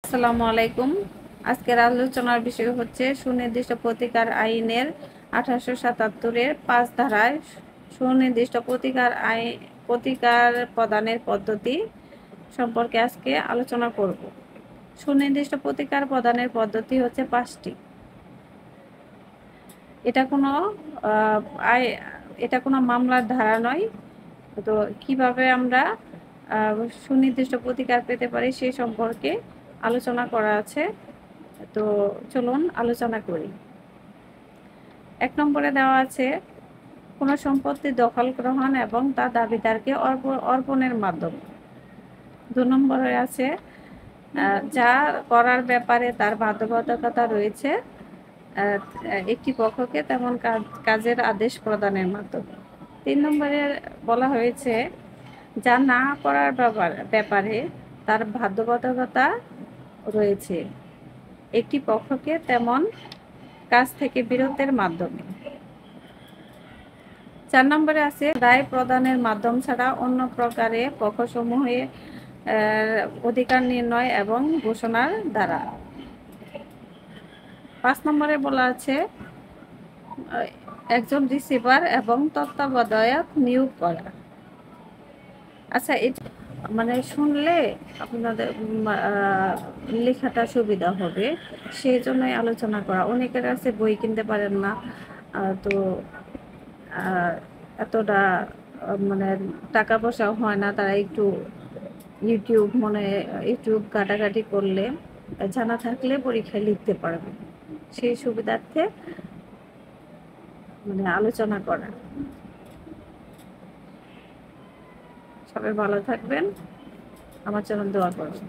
আসসালামু আলাইকুম। আজকের আলোচনার বিষয় হচ্ছে সুনির্দিষ্ট প্রতিকার আইনের 1877-এর 5 ধারায় সুনির্দিষ্ট প্রতিকার প্রদানের পদ্ধতি সম্পর্কে আজকে আলোচনা করব। সুনির্দিষ্ট প্রতিকার প্রদানের পদ্ধতি হচ্ছে 5টি। এটা কোনো মামলার ধারা নয়। তো কিভাবে আমরা সুনির্দিষ্ট প্রতিকার পেতে পারি সেই সম্পর্কে আলোচনা করা আছে। তো চলুন আলোচনা করি। 1 নম্বরে দেওয়া আছে কোনো সম্পত্তি দখল গ্রহণ এবং তার দাবিদারকে অর্পণের মাধ্যমে। 2 নম্বরে আছে যা করার ব্যাপারে তার বাধ্যবাধকতা রয়েছে একটি পক্ষকে তেমন কাজের আদেশ প্রদানের মাধ্যমে। 3 নম্বরে বলা হয়েছে যা না করার ব্যাপারে তার বাধ্যবাধকতা রয়েছে একটি পক্ষকে তেমন কাজ থেকে বিরতের মাধ্যমে। 4 নম্বরে আছে রায় প্রদানের মাধ্যম ছাড়া অন্য প্রকারে পক্ষসমূহের অধিকার নির্ণয় এবং ঘোষণার দ্বারা। 5 নম্বরে বলা আছে একজন রিসিভার এবং তত্ত্বাবধায়ক নিয়োগ করা। আচ্ছা, মানে শুনলে আপনাদের লেখাটা সুবিধা হবে, সেই জন্যই আলোচনা করা। অনেকের কাছে বই কিনতে পারেন না, তো এতটা মানে টাকা পয়সাও হয় না, তারা একটু ইউটিউব ঘাটাঘাটি করলে জানা থাকলে পরীক্ষায় লিখতে পারবে, সেই সুবিধার্থে মানে আলোচনা করা। সবাই ভালো থাকবেন, আমার জন্য দোয়া করবেন।